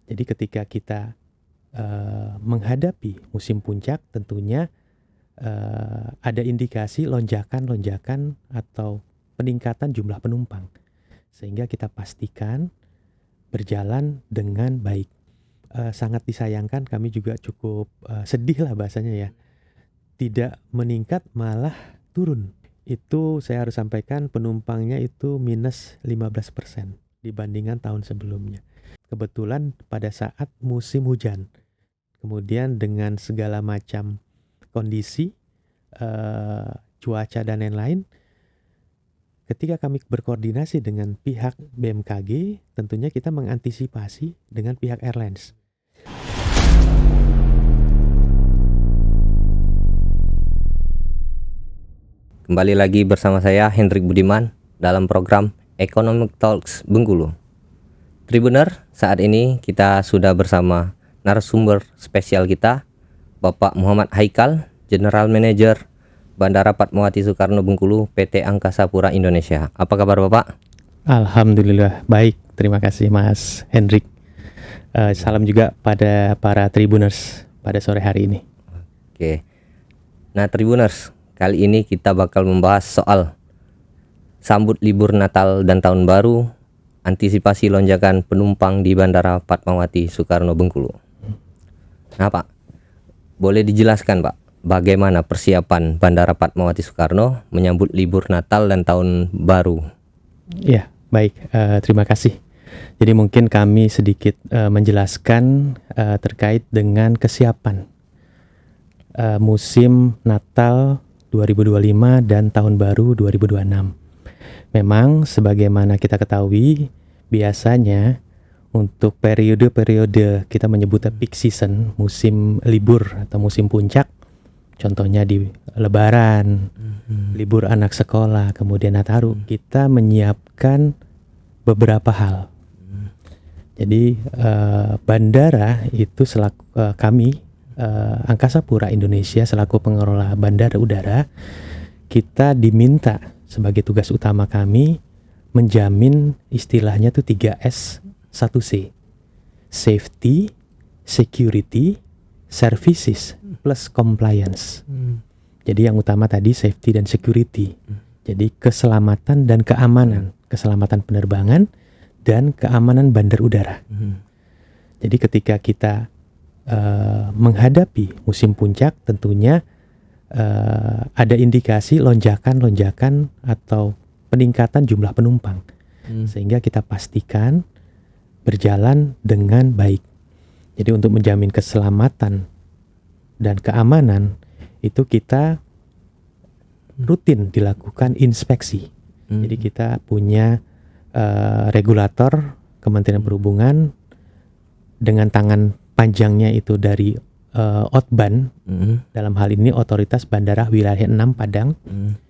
Jadi ketika kita menghadapi musim puncak, tentunya ada indikasi lonjakan atau peningkatan jumlah penumpang, sehingga kita pastikan berjalan dengan baik. Sangat disayangkan, kami juga cukup sedih lah bahasanya ya, tidak meningkat malah turun. Itu saya harus sampaikan, penumpangnya itu minus 15% dibandingkan tahun sebelumnya. Kebetulan pada saat musim hujan, kemudian dengan segala macam kondisi cuaca dan lain-lain, ketika kami berkoordinasi dengan pihak BMKG, tentunya kita mengantisipasi dengan pihak airlines. Kembali lagi bersama saya Hendrik Budiman dalam program Economic Talks Bengkulu. Tribuner, saat ini kita sudah bersama narasumber spesial kita, Bapak Muhammad Haikal, General Manager Bandara Padmawati Soekarno Bengkulu, PT Angkasa Pura Indonesia. Apa kabar Bapak? Alhamdulillah baik, terima kasih Mas Hendrik. Salam juga pada para Tribuners pada sore hari ini. Oke. Nah Tribuners, kali ini kita bakal membahas soal sambut libur Natal dan Tahun Baru, antisipasi lonjakan penumpang di Bandara Padmawati Soekarno Bengkulu. Nah Pak, boleh dijelaskan Pak, bagaimana persiapan Bandara Padmawati Soekarno menyambut libur Natal dan Tahun Baru? Ya, baik, terima kasih. Jadi mungkin kami sedikit menjelaskan terkait dengan kesiapan musim Natal 2025 dan Tahun Baru 2026. Memang sebagaimana kita ketahui, biasanya untuk periode-periode kita menyebutnya peak season, musim libur atau musim puncak, contohnya di Lebaran, libur anak sekolah, kemudian Nataru, kita menyiapkan beberapa hal. Jadi bandara itu selaku kami Angkasa Pura Indonesia selaku pengelola bandara udara, kita diminta sebagai tugas utama kami menjamin istilahnya tuh 3S 1C, safety, security, services plus compliance. Jadi yang utama tadi safety dan security. Jadi keselamatan dan keamanan, keselamatan penerbangan dan keamanan bandar udara. Jadi ketika kita menghadapi musim puncak, tentunya ada indikasi lonjakan atau peningkatan jumlah penumpang, sehingga kita pastikan berjalan dengan baik. Jadi untuk menjamin keselamatan dan keamanan itu kita rutin dilakukan inspeksi. Jadi kita punya regulator Kementerian Perhubungan dengan tangan panjangnya itu dari OTBAN, dalam hal ini Otoritas Bandara Wilayah 6 Padang.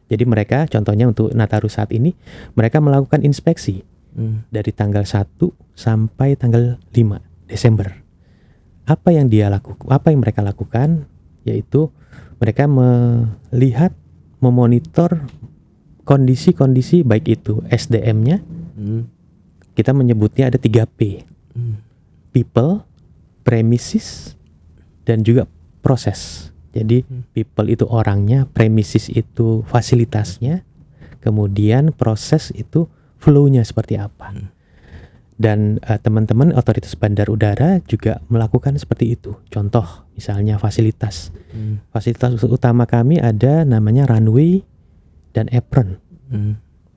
Jadi mereka contohnya untuk Nataru saat ini mereka melakukan inspeksi dari tanggal 1 sampai tanggal 5 Desember. Apa yang mereka lakukan yaitu mereka melihat, memonitor kondisi-kondisi baik itu SDM-nya. Kita menyebutnya ada 3P. People, premises, dan juga proses. Jadi people itu orangnya, premises itu fasilitasnya, kemudian proses itu flow-nya seperti apa. Dan teman-teman otoritas bandar udara juga melakukan seperti itu. Contoh misalnya fasilitas. Fasilitas utama kami ada namanya runway dan apron.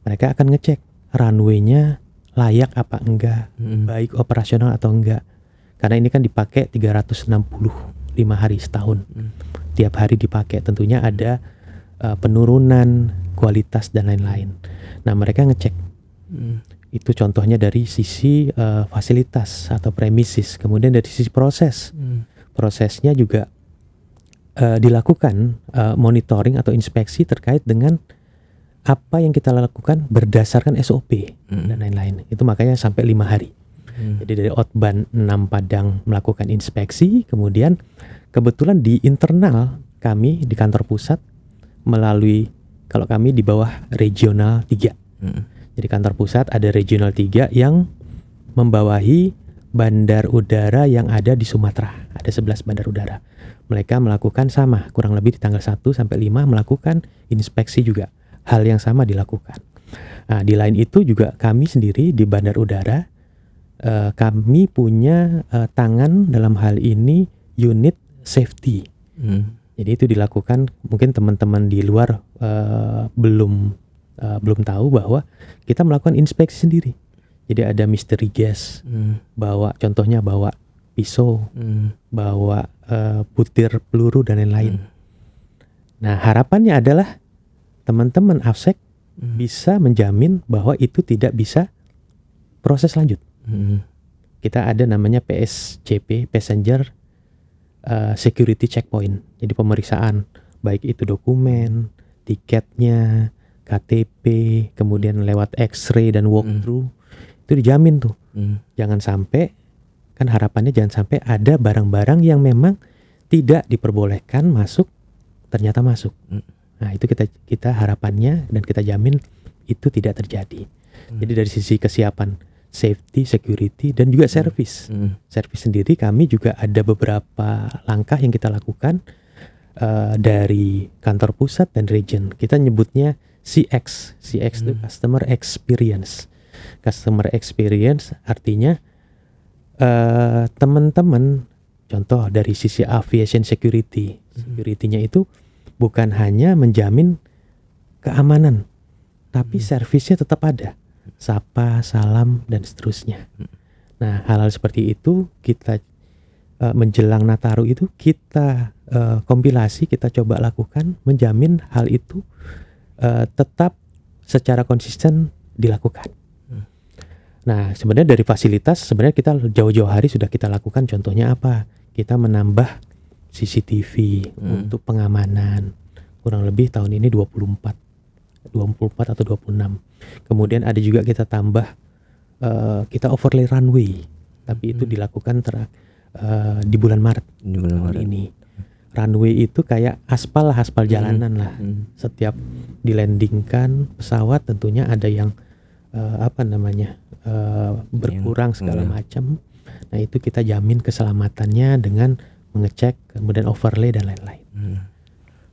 Mereka akan ngecek runway-nya layak apa enggak, baik operasional atau enggak. Karena ini kan dipakai 365 hari setahun. Tiap hari dipakai, tentunya ada penurunan kualitas dan lain-lain. Nah, mereka ngecek. Itu contohnya dari sisi fasilitas atau premises. Kemudian dari sisi proses. Prosesnya juga dilakukan monitoring atau inspeksi terkait dengan apa yang kita lakukan berdasarkan SOP dan lain-lain. Itu makanya sampai 5 hari. Jadi dari OTBAN 6 Padang melakukan inspeksi, kemudian kebetulan di internal kami di kantor pusat melalui, kalau kami di bawah regional 3. Jadi kantor pusat ada regional 3 yang membawahi bandar udara yang ada di Sumatera. Ada 11 bandar udara. Mereka melakukan sama, kurang lebih di tanggal 1 sampai 5 melakukan inspeksi juga. Hal yang sama dilakukan. Nah, di lain itu juga kami sendiri di bandar udara, kami punya tangan dalam hal ini unit safety. Jadi itu dilakukan, mungkin teman-teman di luar belum tahu bahwa kita melakukan inspeksi sendiri. Jadi ada mystery gas, contohnya bawa pisau, bawa butir peluru dan lain-lain. Nah, harapannya adalah teman-teman AFSEC bisa menjamin bahwa itu tidak bisa proses lanjut. Kita ada namanya PSCP, Passenger Security Checkpoint. Jadi pemeriksaan baik itu dokumen, tiketnya, KTP, kemudian lewat X-ray dan walkthrough, itu dijamin tuh. Jangan sampai, kan harapannya jangan sampai ada barang-barang yang memang tidak diperbolehkan masuk, ternyata masuk. Nah, itu kita harapannya dan kita jamin itu tidak terjadi. Jadi dari sisi kesiapan safety, security, dan juga service. Service sendiri kami juga ada beberapa langkah yang kita lakukan dari kantor pusat dan region. Kita nyebutnya CX. CX itu Customer Experience. Customer Experience artinya teman-teman, contoh dari sisi aviation security. Security-nya itu bukan hanya menjamin keamanan, tapi servisnya tetap ada. Sapa, salam, dan seterusnya. Nah, hal-hal seperti itu kita menjelang Nataru itu kita kompilasi, kita coba lakukan, menjamin hal itu tetap secara konsisten dilakukan. Nah, sebenarnya dari fasilitas, sebenarnya kita jauh-jauh hari sudah kita lakukan. Contohnya apa? Kita menambah CCTV untuk pengamanan. Kurang lebih tahun ini 24 atau 26. Kemudian ada juga kita tambah, kita overlay runway. Tapi itu dilakukan di bulan Maret tahun ini. Runway itu kayak aspal jalanan lah. Setiap dilandingkan pesawat tentunya ada yang berkurang segala macam. Nah, itu kita jamin keselamatannya dengan mengecek, kemudian overlay dan lain-lain.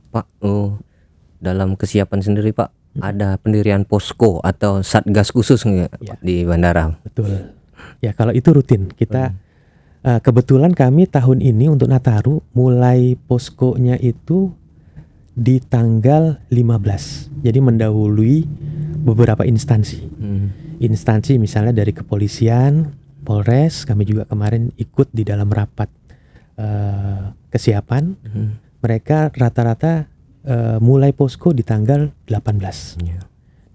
Pak, dalam kesiapan sendiri Pak, ada pendirian posko atau satgas khusus nggak di bandara? Betul. Ya, kalau itu rutin. Kita kebetulan kami tahun ini untuk Nataru mulai poskonya itu di tanggal 15. Jadi mendahului beberapa instansi. Instansi misalnya dari kepolisian, Polres, kami juga kemarin ikut di dalam rapat kesiapan. Mereka rata-rata mulai posko di tanggal 18.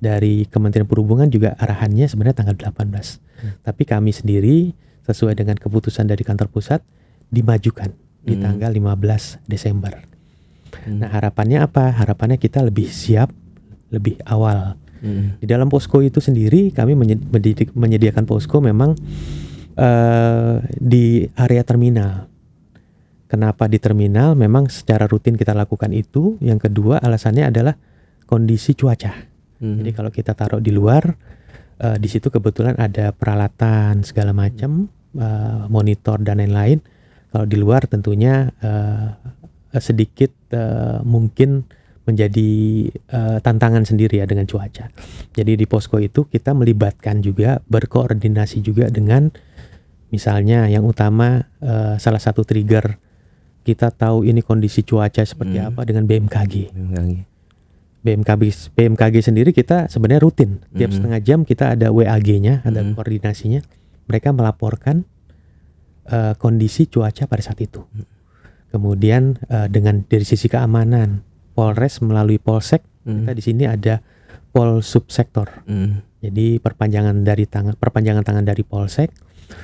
Dari Kementerian Perhubungan juga arahannya sebenarnya tanggal 18. Tapi kami sendiri sesuai dengan keputusan dari kantor pusat dimajukan di tanggal 15 Desember. Nah, harapannya apa? Harapannya kita lebih siap, lebih awal. Di dalam posko itu sendiri kami menyediakan posko memang di area terminal. Kenapa di terminal? Memang secara rutin kita lakukan itu. Yang kedua alasannya adalah kondisi cuaca. Jadi kalau kita taruh di luar, di situ kebetulan ada peralatan segala macam, monitor dan lain-lain. Kalau di luar tentunya sedikit mungkin menjadi tantangan sendiri ya dengan cuaca. Jadi di posko itu kita melibatkan juga, berkoordinasi juga dengan misalnya yang utama salah satu trigger kita tahu ini kondisi cuaca seperti apa dengan BMKG. BMKG sendiri kita sebenarnya rutin. Tiap setengah jam kita ada WAG-nya, ada koordinasinya. Mereka melaporkan kondisi cuaca pada saat itu. Kemudian dengan dari sisi keamanan, Polres melalui Polsek, kita di sini ada Pol Subsektor. Jadi perpanjangan tangan dari Polsek.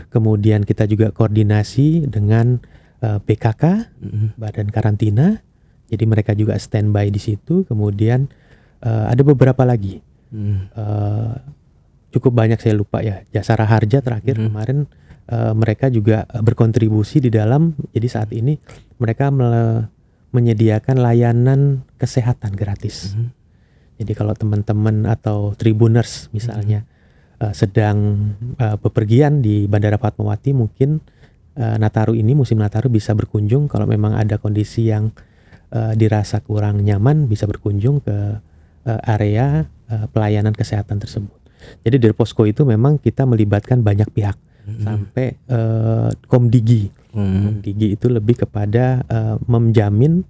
Kemudian kita juga koordinasi dengan BKK, Badan Karantina. Jadi mereka juga standby di situ. Kemudian ada beberapa lagi. Cukup banyak, saya lupa ya. Jasara Harja terakhir kemarin mereka juga berkontribusi di dalam. Jadi saat ini mereka menyediakan layanan kesehatan gratis. Jadi kalau teman-teman atau tribuners misalnya sedang bepergian di Bandara Fatmawati, mungkin Nataru ini, musim Nataru bisa berkunjung. Kalau memang ada kondisi yang dirasa kurang nyaman, bisa berkunjung ke area pelayanan kesehatan tersebut. Jadi dari posko itu memang kita melibatkan banyak pihak, sampai Komdigi. Komdigi itu lebih kepada menjamin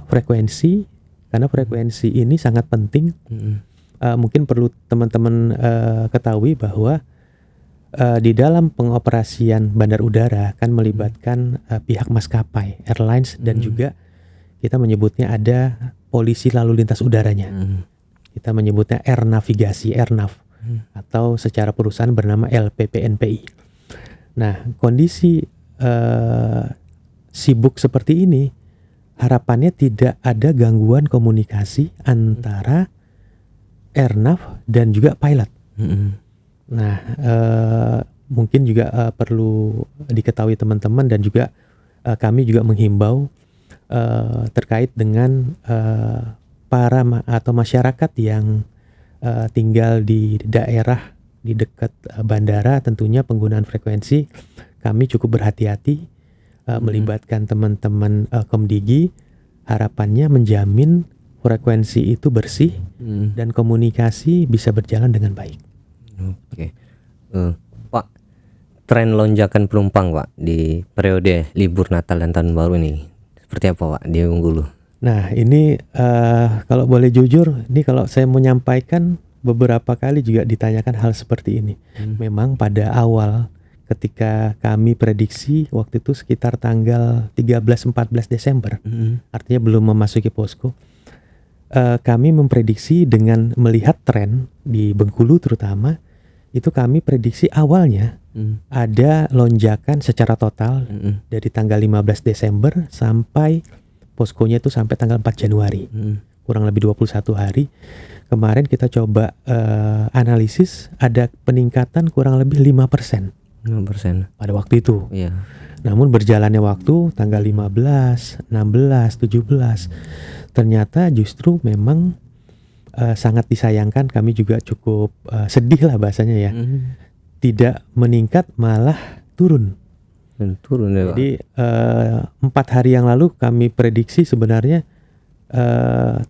frekuensi, karena frekuensi ini sangat penting. Mungkin perlu teman-teman ketahui bahwa di dalam pengoperasian bandar udara kan melibatkan pihak maskapai, airlines, dan juga kita menyebutnya ada polisi lalu lintas udaranya. Kita menyebutnya air navigasi, airnav, atau secara perusahaan bernama LPPNPI. Nah, kondisi sibuk seperti ini, harapannya tidak ada gangguan komunikasi antara airnav dan juga pilot. Nah, mungkin juga perlu diketahui teman-teman, dan juga kami juga menghimbau terkait dengan para atau masyarakat yang tinggal di daerah di dekat bandara. Tentunya penggunaan frekuensi kami cukup berhati-hati, melibatkan teman-teman Komdigi. Harapannya menjamin frekuensi itu bersih dan komunikasi bisa berjalan dengan baik. Oke. Pak, tren lonjakan penumpang Pak di periode libur Natal dan Tahun Baru ini seperti apa Pak di Bengkulu? Nah, ini kalau boleh jujur, ini kalau saya menyampaikan, beberapa kali juga ditanyakan hal seperti ini. Memang pada awal ketika kami prediksi waktu itu sekitar tanggal 13-14 Desember, artinya belum memasuki posko, kami memprediksi dengan melihat tren di Bengkulu terutama, itu kami prediksi awalnya ada lonjakan secara total dari tanggal 15 Desember sampai poskonya itu sampai tanggal 4 Januari. Kurang lebih 21 hari. Kemarin kita coba analisis, ada peningkatan kurang lebih 5% 5% pada waktu itu. Iya. Namun berjalannya waktu tanggal 15, 16, 17, ternyata justru memang sangat disayangkan. Kami juga cukup sedih lah bahasanya ya. Tidak meningkat, malah turun. Turun ya Pak. Jadi 4 hari yang lalu kami prediksi sebenarnya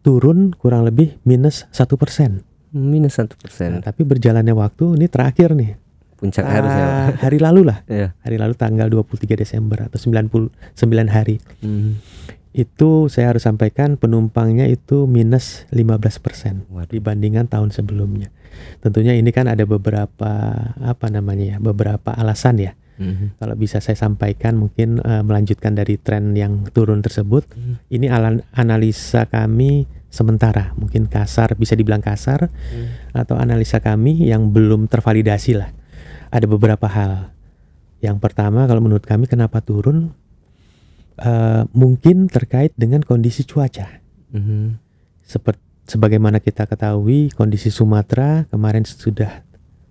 turun kurang lebih minus 1%. Minus 1%. Nah, tapi berjalannya waktu, ini terakhir nih, Puncak harusnya Pak. hari lalu lah. Iya. Hari lalu tanggal 23 Desember atau 99 hari. Itu saya harus sampaikan penumpangnya itu minus 15% Waduh. dibandingkan tahun sebelumnya. Tentunya ini kan ada beberapa beberapa alasan ya. Kalau bisa saya sampaikan, mungkin melanjutkan dari tren yang turun tersebut. Ini analisa kami sementara, mungkin kasar, bisa dibilang kasar, atau analisa kami yang belum tervalidasi lah. Ada beberapa hal. Yang pertama, kalau menurut kami kenapa turun, mungkin terkait dengan kondisi cuaca. Sebagaimana kita ketahui, kondisi Sumatera kemarin sudah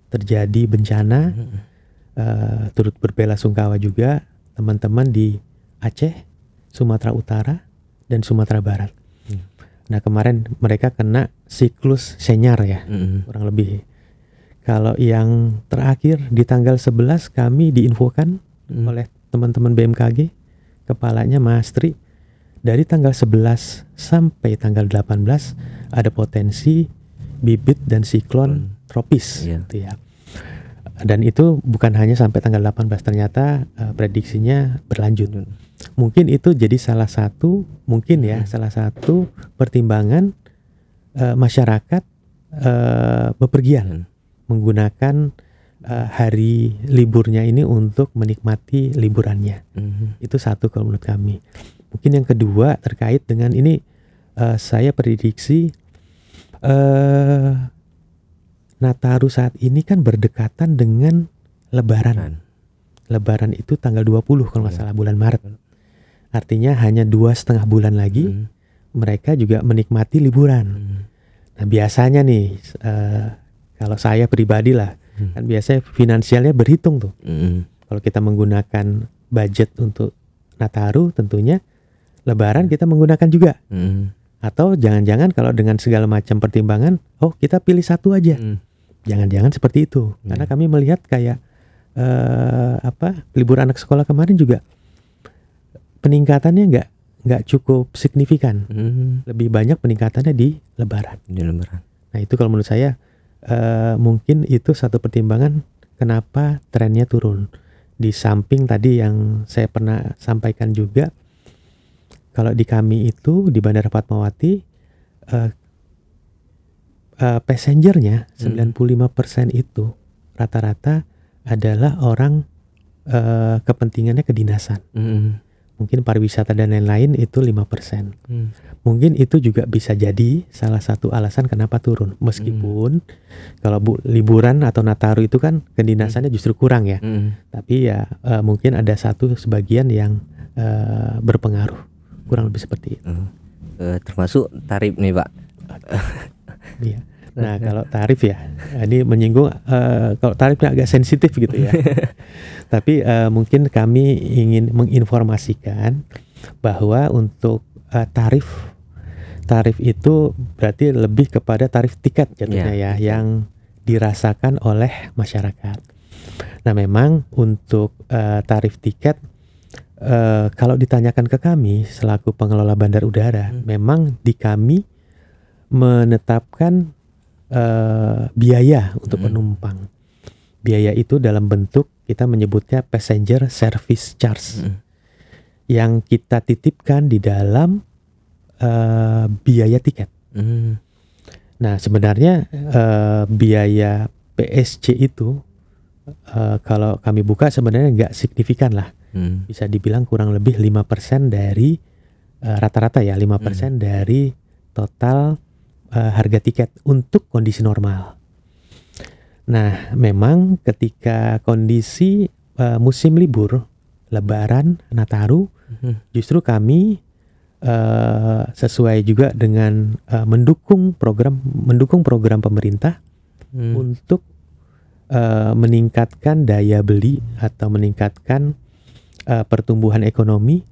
terjadi bencana. Turut berbelasungkawa juga teman-teman di Aceh, Sumatera Utara, dan Sumatera Barat. Nah, kemarin mereka kena siklus senyar ya, kurang lebih. Kalau yang terakhir di tanggal 11 kami diinfokan oleh teman-teman BMKG, kepalanya Mas Tri, dari tanggal 11 sampai tanggal 18 ada potensi bibit dan siklon tropis gitu ya. Dan itu bukan hanya sampai tanggal 18, ternyata prediksinya berlanjut. Mungkin itu jadi salah satu pertimbangan masyarakat bepergian menggunakan hari liburnya ini untuk menikmati liburannya. Itu satu kalau menurut kami. Mungkin yang kedua terkait dengan ini, saya prediksi Nataru saat ini kan berdekatan dengan Lebaran. Lebaran itu tanggal 20 kalau nggak salah, bulan Maret. Artinya hanya 2,5 bulan lagi mereka juga menikmati liburan. Nah, biasanya nih kalau saya pribadi lah, kan biasanya finansialnya berhitung tuh. Kalau kita menggunakan budget untuk Nataru, tentunya Lebaran kita menggunakan juga. Atau jangan-jangan kalau dengan segala macam pertimbangan, kita pilih satu aja. Jangan-jangan seperti itu. Karena kami melihat kayak libur anak sekolah kemarin juga peningkatannya nggak cukup signifikan. Lebih banyak peningkatannya di Lebaran. Di Lebaran. Nah itu kalau menurut saya mungkin itu satu pertimbangan kenapa trennya turun. Di samping tadi yang saya pernah sampaikan juga, kalau di kami itu di Bandara Fatmawati passengernya 95% itu rata-rata adalah orang kepentingannya kedinasan. Mungkin pariwisata dan lain-lain itu 5%. Mungkin itu juga bisa jadi salah satu alasan kenapa turun. Meskipun kalau liburan atau Nataru itu kan kedinasannya justru kurang ya. Tapi ya mungkin ada sebagian yang berpengaruh. Kurang lebih seperti itu. Termasuk tarif nih Pak. Iya. Nah kalau tarif ya, ini menyinggung kalau tarifnya agak sensitif gitu ya. Tapi mungkin kami ingin menginformasikan bahwa untuk tarif itu berarti lebih kepada tarif tiket jatuhnya ya, yang dirasakan oleh masyarakat. Nah memang untuk tarif tiket kalau ditanyakan ke kami selaku pengelola bandar udara, memang di kami menetapkan biaya untuk penumpang. Biaya itu dalam bentuk kita menyebutnya passenger service charge yang kita titipkan di dalam biaya tiket. Nah sebenarnya biaya PSC itu kalau kami buka sebenarnya nggak signifikan lah. Bisa dibilang kurang lebih 5% dari rata-rata ya 5% dari total harga tiket untuk kondisi normal. Nah, memang ketika kondisi musim libur, Lebaran, Nataru, justru kami sesuai juga dengan mendukung program pemerintah untuk meningkatkan daya beli atau meningkatkan pertumbuhan ekonomi,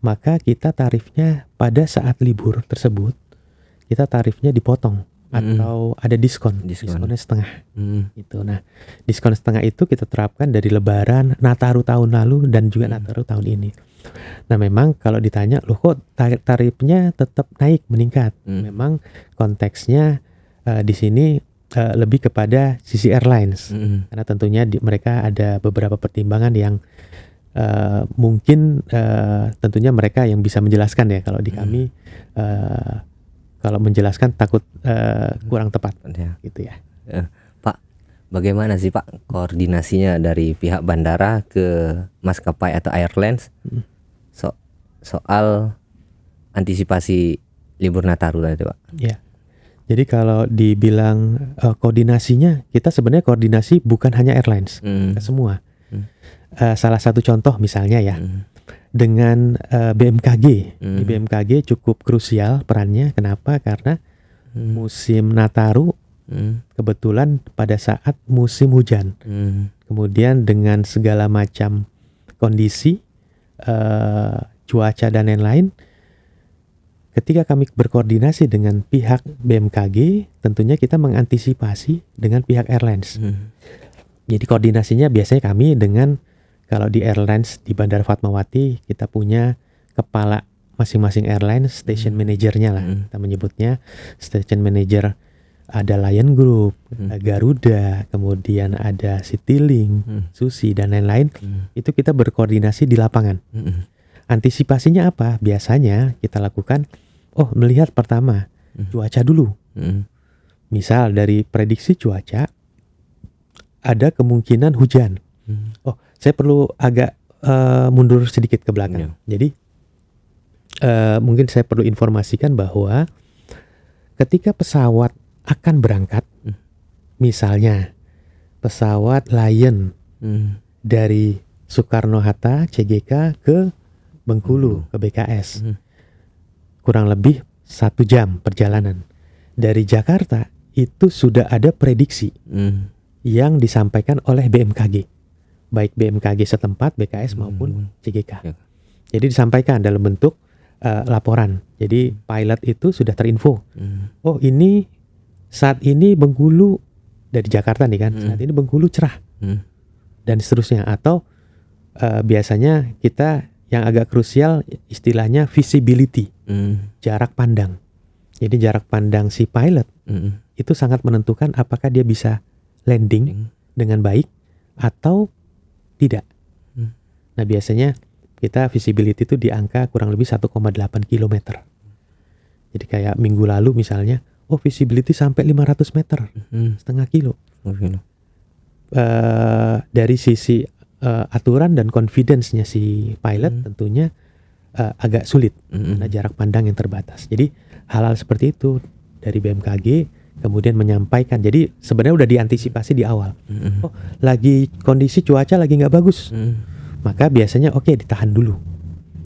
maka kita tarifnya pada saat libur tersebut kita tarifnya dipotong atau ada diskonnya setengah gitu. Nah diskon setengah itu kita terapkan dari Lebaran, Nataru tahun lalu dan juga Nataru tahun ini. Nah memang kalau ditanya loh kok tarifnya tetap naik meningkat, memang konteksnya di sini lebih kepada sisi airlines karena tentunya mereka ada beberapa pertimbangan yang mungkin tentunya mereka yang bisa menjelaskan ya. Kalau di kami kalau menjelaskan takut kurang tepat gitu ya. Pak, bagaimana sih Pak koordinasinya dari pihak bandara ke maskapai atau airlines soal antisipasi libur Nataru tadi Pak? Ya. Jadi kalau dibilang koordinasinya, kita sebenarnya koordinasi bukan hanya airlines, ke semua. Salah satu contoh misalnya ya, dengan BMKG. Di BMKG cukup krusial perannya. Kenapa? Karena musim Nataru kebetulan pada saat musim hujan. Kemudian dengan segala macam kondisi cuaca dan lain-lain, ketika kami berkoordinasi dengan pihak BMKG, tentunya kita mengantisipasi dengan pihak airlines. Jadi koordinasinya biasanya kami dengan, kalau di airlines di Bandara Fatmawati kita punya kepala masing-masing airlines, station manajernya lah kita menyebutnya. Station manager ada Lion Group, Garuda, kemudian ada Citylink, Susi dan lain-lain. Itu kita berkoordinasi di lapangan. Antisipasinya apa? Biasanya kita lakukan, melihat pertama cuaca dulu. Misal dari prediksi cuaca ada kemungkinan hujan. Saya perlu agak mundur sedikit ke belakang. Jadi mungkin saya perlu informasikan bahwa ketika pesawat akan berangkat, misalnya pesawat Lion dari Soekarno-Hatta CGK ke Bengkulu ke BKS, kurang lebih 1 jam perjalanan. Dari Jakarta itu sudah ada prediksi yang disampaikan oleh BMKG, baik BMKG setempat, BKS maupun CGK. Jadi disampaikan dalam bentuk laporan. Jadi pilot itu sudah terinfo. Ini saat ini Bengkulu dari Jakarta nih kan, saat ini Bengkulu cerah dan seterusnya. Atau biasanya kita yang agak krusial istilahnya visibility, jarak pandang. Jadi jarak pandang si pilot itu sangat menentukan apakah dia bisa landing dengan baik atau tidak. Nah biasanya kita visibility itu di angka kurang lebih 1,8 km. Jadi kayak minggu lalu misalnya, visibility sampai 500 meter, setengah kilo. Dari sisi aturan dan confidence-nya si pilot tentunya agak sulit karena jarak pandang yang terbatas. Jadi hal-hal seperti itu dari BMKG kemudian menyampaikan. Jadi sebenarnya udah diantisipasi di awal. Lagi kondisi cuaca lagi nggak bagus, maka biasanya ditahan dulu.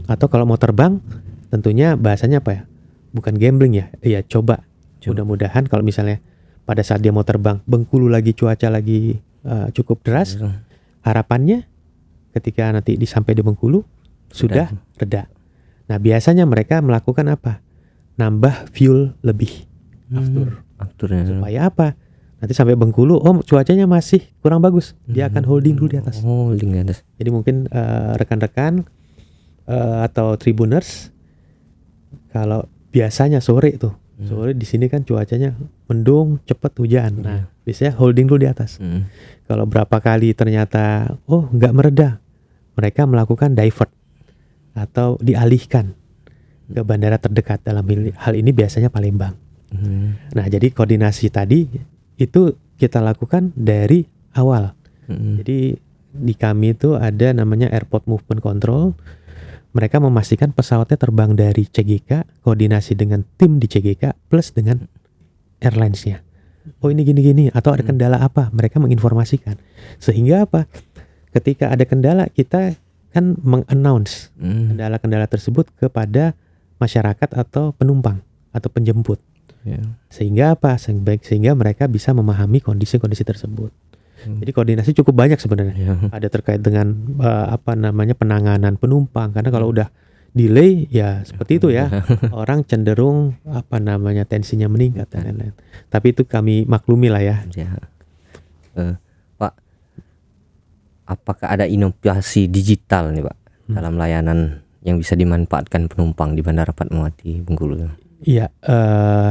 Atau kalau mau terbang, tentunya bahasanya apa ya? Bukan gambling ya, coba. Mudah-mudahan kalau misalnya pada saat dia mau terbang, Bengkulu lagi cuaca lagi cukup deras, harapannya ketika nanti sampai di Bengkulu sudah reda. Nah biasanya mereka melakukan apa? Nambah fuel lebih, aftur. Supaya apa? Nanti sampai Bengkulu, cuacanya masih kurang bagus, dia akan holding dulu di atas. Jadi mungkin rekan-rekan atau tribuners, kalau biasanya sore di sini kan cuacanya mendung, cepat hujan. Nah, biasanya holding dulu di atas. Kalau berapa kali ternyata nggak mereda, mereka melakukan divert atau dialihkan ke bandara terdekat. Dalam hal ini biasanya Palembang. Nah, jadi koordinasi tadi itu kita lakukan dari awal. Jadi di kami itu ada namanya Airport Movement Control. Mereka memastikan pesawatnya terbang dari CGK, koordinasi dengan tim di CGK plus dengan airlines-nya. Ini gini-gini, atau ada kendala apa, mereka menginformasikan. Sehingga apa? Ketika ada kendala, kita kan meng-announce kendala-kendala tersebut kepada masyarakat atau penumpang atau penjemput. Sehingga apa? Sehingga mereka bisa memahami kondisi-kondisi tersebut. Jadi koordinasi cukup banyak sebenarnya. Ada terkait dengan penanganan penumpang, karena kalau udah delay ya seperti itu ya. Orang cenderung tensinya meningkat dan lain-lain. Tapi itu kami maklumi lah ya. Pak, apakah ada inovasi digital nih Pak dalam layanan yang bisa dimanfaatkan penumpang di Bandara Fatmawati Bengkulu? Iya,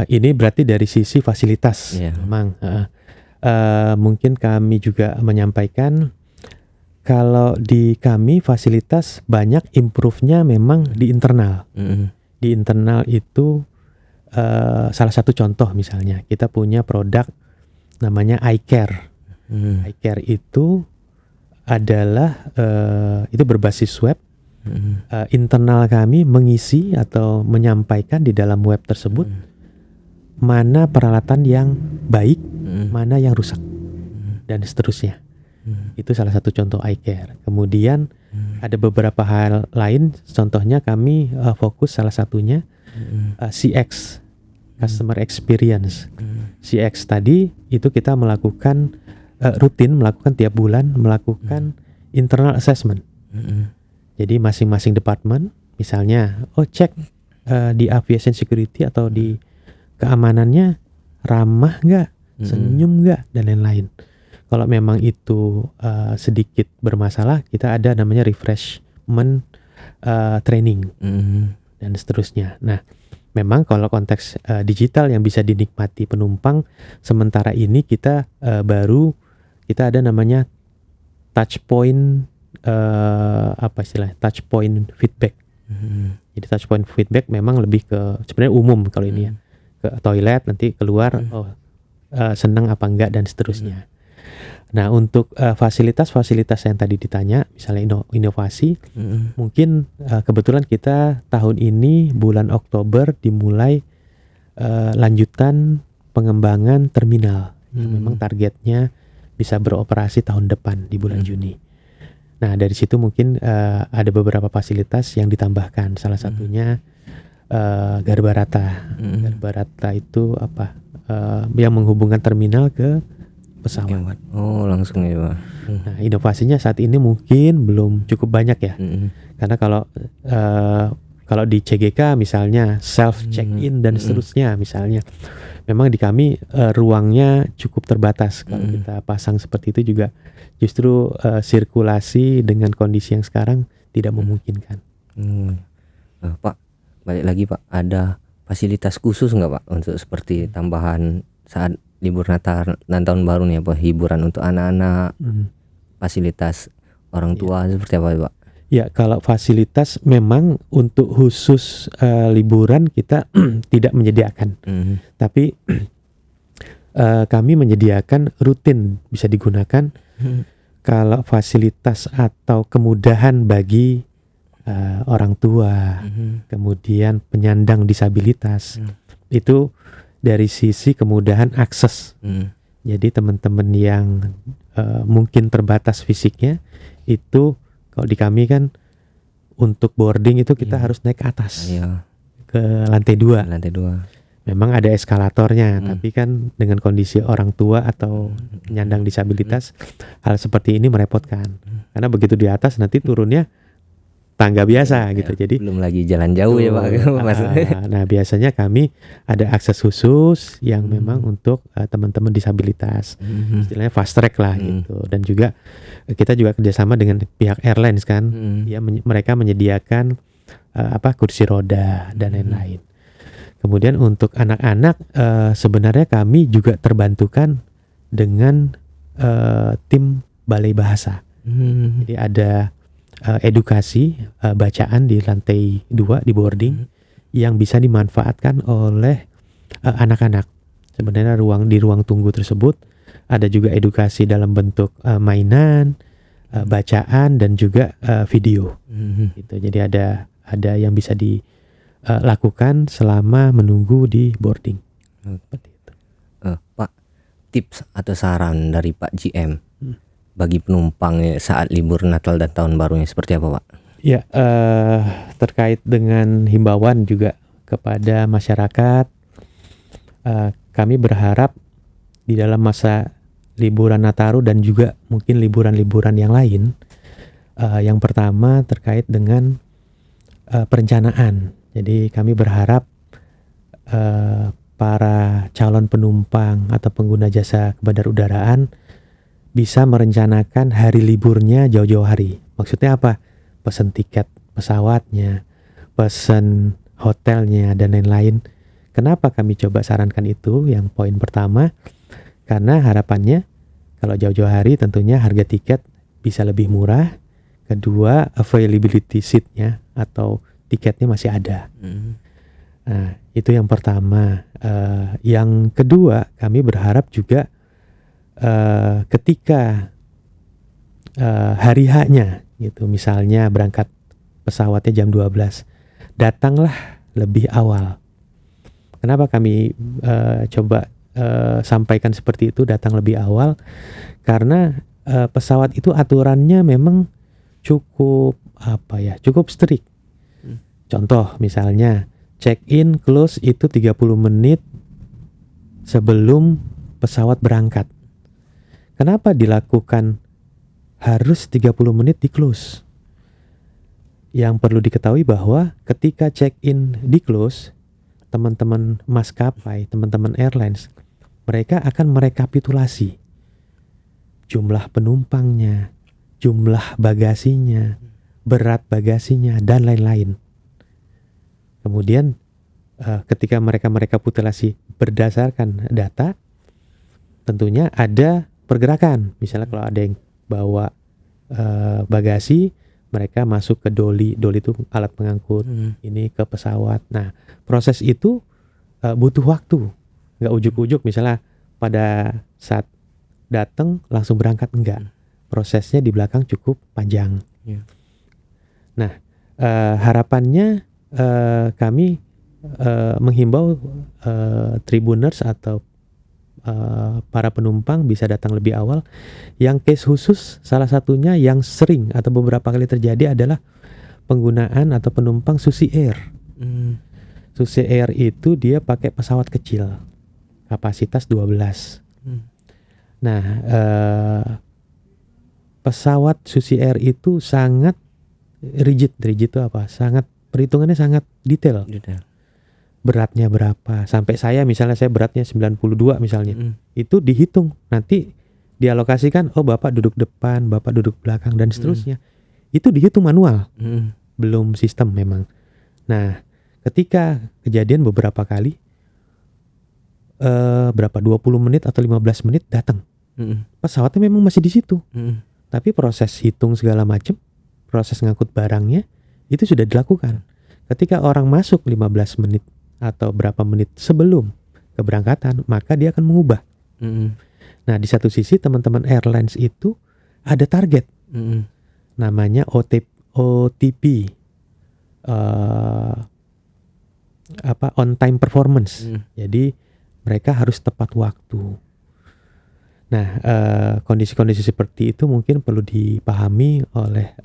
ini berarti dari sisi fasilitas memang. Mungkin kami juga menyampaikan kalau di kami fasilitas banyak improve-nya memang di internal. Di internal itu salah satu contoh misalnya kita punya produk namanya iCare. iCare itu adalah itu berbasis web. Internal kami mengisi atau menyampaikan di dalam web tersebut mana peralatan yang baik, mana yang rusak, dan seterusnya. Itu salah satu contoh iCare. Kemudian ada beberapa hal lain, contohnya kami fokus salah satunya CX, Customer Experience. CX tadi itu kita melakukan rutin, melakukan tiap bulan, melakukan internal assessment. Jadi masing-masing departemen, misalnya, cek di aviation security atau di keamanannya ramah nggak, senyum nggak, dan lain-lain. Kalau memang itu sedikit bermasalah, kita ada namanya refreshment training dan seterusnya. Nah, memang kalau konteks digital yang bisa dinikmati penumpang, sementara ini kita ada namanya touch point touch point feedback. Jadi touch point feedback memang lebih ke sebenarnya umum kalau ini ya. Ke toilet nanti keluar senang apa enggak dan seterusnya. Nah untuk fasilitas-fasilitas yang tadi ditanya misalnya inovasi, mungkin kebetulan kita tahun ini bulan Oktober dimulai lanjutan pengembangan terminal yang memang targetnya bisa beroperasi tahun depan di bulan Juni. Nah dari situ mungkin ada beberapa fasilitas yang ditambahkan, salah satunya Garbarata. Garbarata itu yang menghubungkan terminal ke pesawat. Langsung ya Pak. Nah inovasinya saat ini mungkin belum cukup banyak ya, karena kalau Kalau di CGK misalnya self check-in dan seterusnya misalnya. Memang di kami ruangnya cukup terbatas. Kalau kita pasang seperti itu juga justru sirkulasi dengan kondisi yang sekarang tidak memungkinkan. Pak, balik lagi Pak, ada fasilitas khusus nggak Pak untuk seperti tambahan saat libur Natal dan Tahun Baru nih, apa hiburan untuk anak-anak, fasilitas orang tua seperti apa Pak? Ya, kalau fasilitas memang untuk khusus liburan kita tidak menyediakan. Tapi kami menyediakan rutin bisa digunakan kalau fasilitas atau kemudahan bagi orang tua, kemudian penyandang disabilitas. Itu dari sisi kemudahan akses. Jadi teman-teman yang mungkin terbatas fisiknya itu, kalau di kami kan untuk boarding itu kita harus naik ke atas, ke lantai 2. Memang ada eskalatornya, tapi kan dengan kondisi orang tua atau penyandang disabilitas, hal seperti ini merepotkan. Karena begitu di atas nanti turunnya tangga biasa gitu. Jadi belum lagi jalan jauh ya Pak. Nah biasanya kami ada akses khusus yang memang untuk teman-teman disabilitas, istilahnya fast track lah gitu. Dan juga kita juga kerjasama dengan pihak airlines kan, ya mereka menyediakan kursi roda dan lain-lain. Kemudian untuk anak-anak sebenarnya kami juga terbantukan dengan tim balai bahasa. Jadi ada edukasi bacaan di lantai 2 di boarding yang bisa dimanfaatkan oleh anak-anak. Sebenarnya di ruang tunggu tersebut ada juga edukasi dalam bentuk mainan, bacaan dan juga video. Gitu. Jadi ada yang bisa dilakukan selama menunggu di boarding. Seperti itu. Pak, tips atau saran dari Pak GM bagi penumpang saat libur Natal dan Tahun Barunya seperti apa Pak? Ya, terkait dengan himbauan juga kepada masyarakat, kami berharap di dalam masa liburan Nataru dan juga mungkin liburan-liburan yang lain, yang pertama terkait dengan perencanaan. Jadi kami berharap para calon penumpang atau pengguna jasa kebandarudaraan bisa merencanakan hari liburnya jauh-jauh hari. Maksudnya apa? Pesan tiket pesawatnya, pesan hotelnya, dan lain-lain. Kenapa kami coba sarankan itu? Yang poin pertama, karena harapannya kalau jauh-jauh hari tentunya harga tiket bisa lebih murah. Kedua, availability seatnya atau tiketnya masih ada. Nah, itu yang pertama. Yang kedua, kami berharap juga ketika hari H-nya gitu, misalnya berangkat pesawatnya jam 12, datanglah lebih awal. Kenapa kami coba sampaikan seperti itu, datang lebih awal? Karena pesawat itu aturannya memang cukup strict. Contoh misalnya check-in close itu 30 menit sebelum pesawat berangkat. Kenapa dilakukan harus 30 menit di close? Yang perlu diketahui bahwa ketika check-in di close, teman-teman maskapai, teman-teman airlines, mereka akan merekapitulasi jumlah penumpangnya, jumlah bagasinya, berat bagasinya, dan lain-lain. Kemudian ketika mereka merekapitulasi berdasarkan data, tentunya ada pergerakan. Misalnya kalau ada yang bawa bagasi, mereka masuk ke doli itu alat pengangkut, ini ke pesawat. Nah, proses itu butuh waktu, nggak ujuk-ujuk misalnya pada saat datang langsung berangkat, enggak. Prosesnya di belakang cukup panjang. Nah, harapannya kami menghimbau tribuners atau para penumpang bisa datang lebih awal. Yang case khusus salah satunya yang sering atau beberapa kali terjadi adalah penggunaan atau penumpang Susi Air. Susi Air itu dia pakai pesawat kecil, kapasitas 12. Nah, pesawat Susi Air itu sangat rigid itu apa? Sangat perhitungannya sangat detail. Detail. Beratnya berapa, sampai saya beratnya 92 misalnya, itu dihitung, nanti dialokasikan, oh bapak duduk depan, bapak duduk belakang dan seterusnya. Itu dihitung manual, belum sistem memang. Nah, ketika kejadian beberapa kali, berapa 20 menit atau 15 menit datang, pesawatnya memang masih di situ, tapi proses hitung segala macam, proses ngangkut barangnya itu sudah dilakukan. Ketika orang masuk 15 menit atau berapa menit sebelum keberangkatan, maka dia akan mengubah. Nah, di satu sisi teman-teman airlines itu ada target, namanya OTP, on time performance. Jadi mereka harus tepat waktu. Nah, kondisi-kondisi seperti itu mungkin perlu dipahami oleh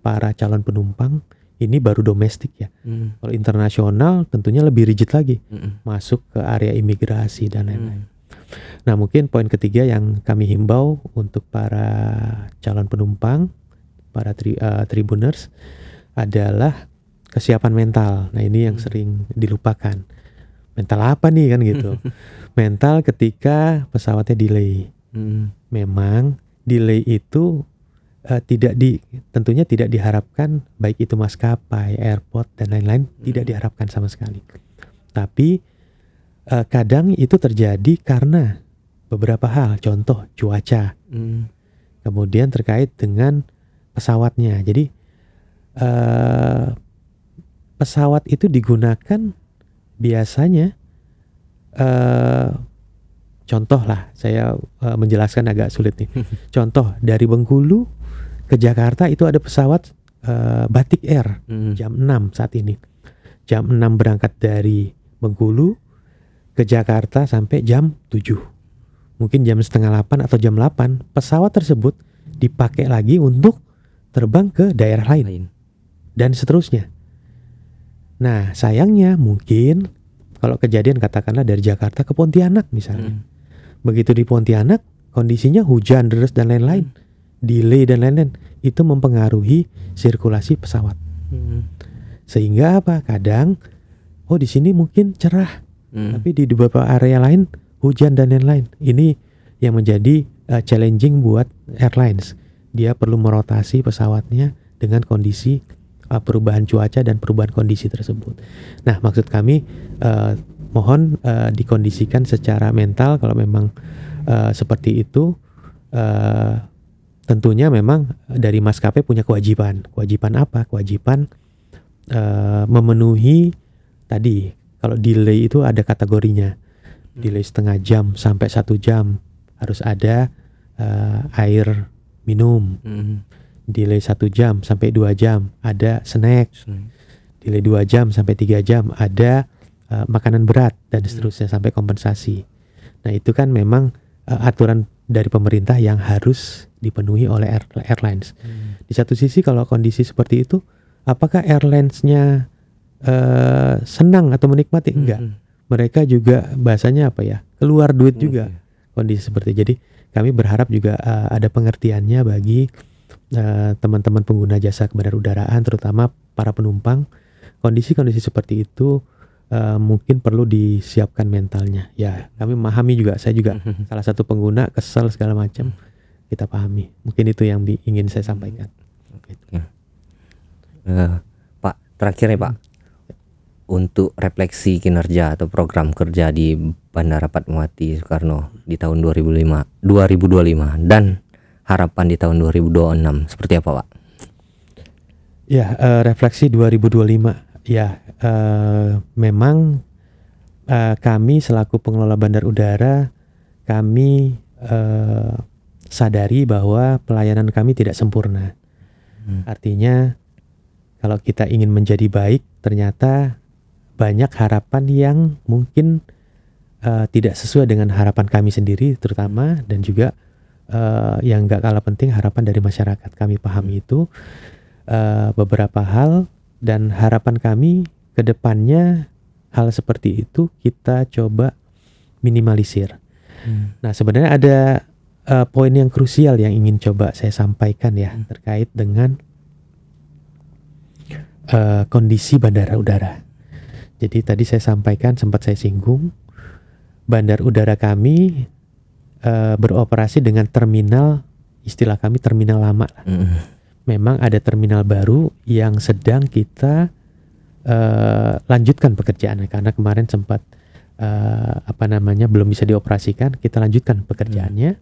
para calon penumpang. Ini baru domestik ya. Kalau internasional tentunya lebih rigid lagi, masuk ke area imigrasi dan lain-lain. Nah, mungkin poin ketiga yang kami himbau untuk para calon penumpang, para tribuners, adalah kesiapan mental. Nah, ini yang sering dilupakan. Mental apa nih kan gitu. Mental ketika pesawatnya delay. Memang delay itu tentunya tidak diharapkan, baik itu maskapai, airport dan lain-lain, tidak diharapkan sama sekali. Tapi kadang itu terjadi karena beberapa hal, contoh cuaca, kemudian terkait dengan pesawatnya. Jadi pesawat itu digunakan biasanya, contoh lah, saya menjelaskan agak sulit nih. Contoh dari Bengkulu ke Jakarta itu ada pesawat Batik Air jam 6 saat ini. Jam 6 berangkat dari Bengkulu ke Jakarta sampai jam 7. Mungkin jam setengah 8 atau jam 8 pesawat tersebut dipakai lagi untuk terbang ke daerah lain. Dan seterusnya. Nah, sayangnya mungkin kalau kejadian katakanlah dari Jakarta ke Pontianak misalnya. Begitu di Pontianak kondisinya hujan, deras dan lain-lain, delay dan lain-lain, itu mempengaruhi sirkulasi pesawat. Sehingga apa? Kadang di sini mungkin cerah, tapi di beberapa area lain hujan dan lain-lain. Ini yang menjadi challenging buat airlines. Dia perlu merotasi pesawatnya dengan kondisi perubahan cuaca dan perubahan kondisi tersebut. Nah, maksud kami mohon dikondisikan secara mental kalau memang seperti itu. Tentunya memang dari maskapai punya kewajiban. Kewajiban apa? Kewajiban memenuhi tadi, kalau delay itu ada kategorinya. Delay setengah jam sampai 1 jam harus ada air minum. Delay 1 jam sampai 2 jam ada snack. Delay 2 jam sampai 3 jam ada makanan berat dan seterusnya sampai kompensasi. Nah, itu kan memang aturan dari pemerintah yang harus dipenuhi oleh airlines. Di satu sisi kalau kondisi seperti itu, apakah airlines-nya senang atau menikmati? Enggak. Mereka juga bahasanya apa ya? Keluar duit juga kondisi seperti itu. Jadi kami berharap juga ada pengertiannya bagi teman-teman pengguna jasa kebendarudaraan, terutama para penumpang. Kondisi-kondisi seperti itu mungkin perlu disiapkan mentalnya. Ya, kami memahami juga, saya juga salah satu pengguna, kesel segala macam. Kita pahami. Mungkin itu yang ingin saya sampaikan. Pak, terakhir ya Pak, untuk refleksi kinerja atau program kerja di Bandara Fatmawati Soekarno di tahun 2025 dan harapan di tahun 2026 seperti apa Pak? Ya, refleksi 2025. Ya, memang kami selaku pengelola bandar udara, kami sadari bahwa pelayanan kami tidak sempurna. Artinya kalau kita ingin menjadi baik, ternyata banyak harapan yang mungkin tidak sesuai dengan harapan kami sendiri terutama, dan juga yang gak kalah penting harapan dari masyarakat. Kami pahami itu beberapa hal, dan harapan kami ke depannya hal seperti itu kita coba minimalisir. Nah, sebenarnya ada poin yang krusial yang ingin coba saya sampaikan ya, terkait dengan kondisi bandara udara. Jadi tadi saya sampaikan, sempat saya singgung, bandar udara kami beroperasi dengan terminal, istilah kami terminal lama. Memang ada terminal baru yang sedang kita lanjutkan pekerjaannya, karena kemarin sempat belum bisa dioperasikan, kita lanjutkan pekerjaannya.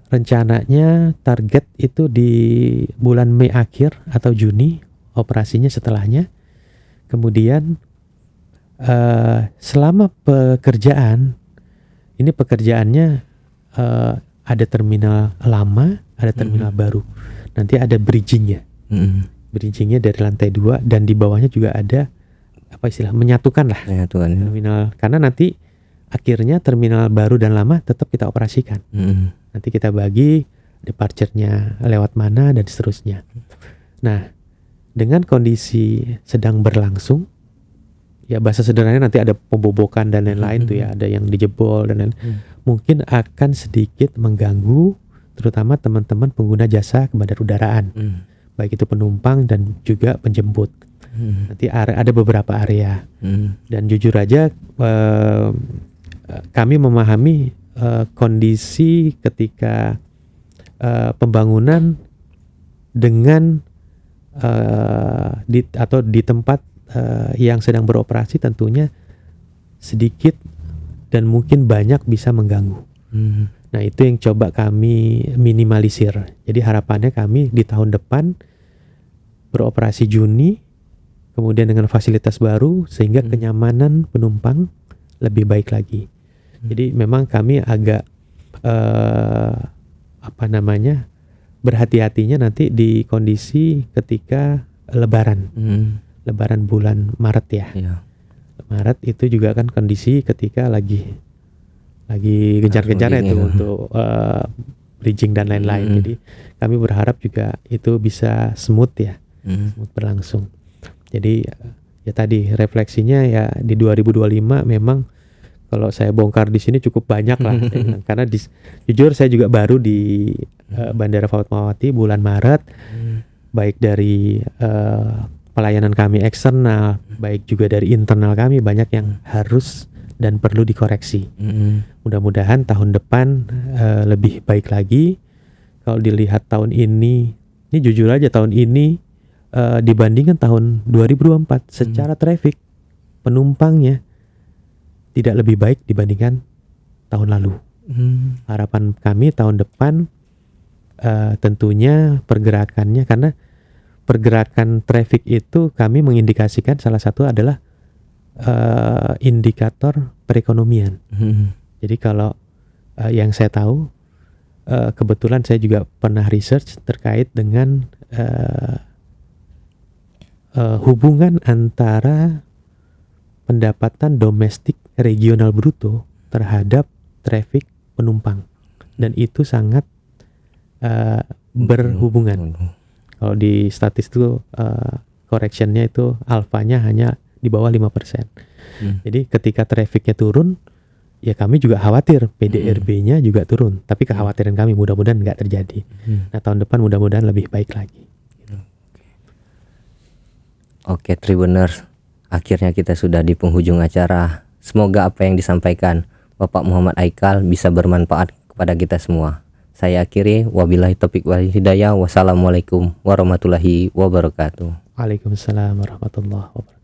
Rencananya target itu di bulan Mei akhir atau Juni operasinya setelahnya. Kemudian selama pekerjaan ini, pekerjaannya ada terminal lama, ada terminal baru. Nanti ada bridgingnya. Bridgingnya dari lantai 2 dan di bawahnya juga ada menyatukan lah terminal, karena nanti akhirnya terminal baru dan lama tetap kita operasikan. Nanti kita bagi departure-nya lewat mana dan seterusnya. Nah, dengan kondisi sedang berlangsung, ya bahasa sederhananya nanti ada pembobokan dan lain-lain tuh ya, ada yang dijebol dan lain-lain. Mungkin akan sedikit mengganggu terutama teman-teman pengguna jasa bandar udaraan. Baik itu penumpang dan juga penjemput. Nanti ada beberapa area. Dan jujur aja kami memahami kondisi ketika pembangunan dengan di tempat yang sedang beroperasi tentunya sedikit dan mungkin banyak bisa mengganggu. Nah, itu yang coba kami minimalisir. Jadi harapannya kami di tahun depan beroperasi Juni, kemudian dengan fasilitas baru sehingga kenyamanan penumpang lebih baik lagi. Jadi memang kami agak berhati-hatinya nanti di kondisi ketika Lebaran. Lebaran bulan Maret ya. Maret itu juga kan kondisi ketika lagi gencar-gencarnya itu untuk bridging dan lain-lain. Jadi kami berharap juga itu bisa smooth ya, smooth berlangsung. Jadi ya tadi refleksinya ya di 2025 memang kalau saya bongkar di sini cukup banyak lah. Karena jujur saya juga baru di Bandara Fatmawati bulan Maret, baik dari pelayanan kami eksternal, baik juga dari internal kami banyak yang harus dan perlu dikoreksi. Mudah-mudahan tahun depan lebih baik lagi. Kalau dilihat tahun ini jujur aja tahun ini dibandingkan tahun 2024 secara traffic penumpangnya tidak lebih baik dibandingkan tahun lalu. Harapan kami tahun depan tentunya pergerakannya, karena pergerakan traffic itu kami mengindikasikan salah satu adalah indikator perekonomian. Jadi kalau yang saya tahu, kebetulan saya juga pernah research terkait dengan hubungan antara pendapatan domestik regional bruto terhadap traffic penumpang, dan itu sangat berhubungan. Kalau di statistik itu correctionnya itu alfanya hanya di bawah 5%. Jadi ketika trafficnya turun, ya kami juga khawatir PDRB-nya juga turun. Tapi kekhawatiran kami mudah-mudahan nggak terjadi. Nah, tahun depan mudah-mudahan lebih baik lagi. Oke, Tribuners, akhirnya kita sudah di penghujung acara. Semoga apa yang disampaikan Bapak Muhammad Aikal bisa bermanfaat kepada kita semua. Saya akhiri, wabillahi taufiq wal hidayah. Wassalamualaikum warahmatullahi wabarakatuh. Waalaikumsalam warahmatullahi wabarakatuh.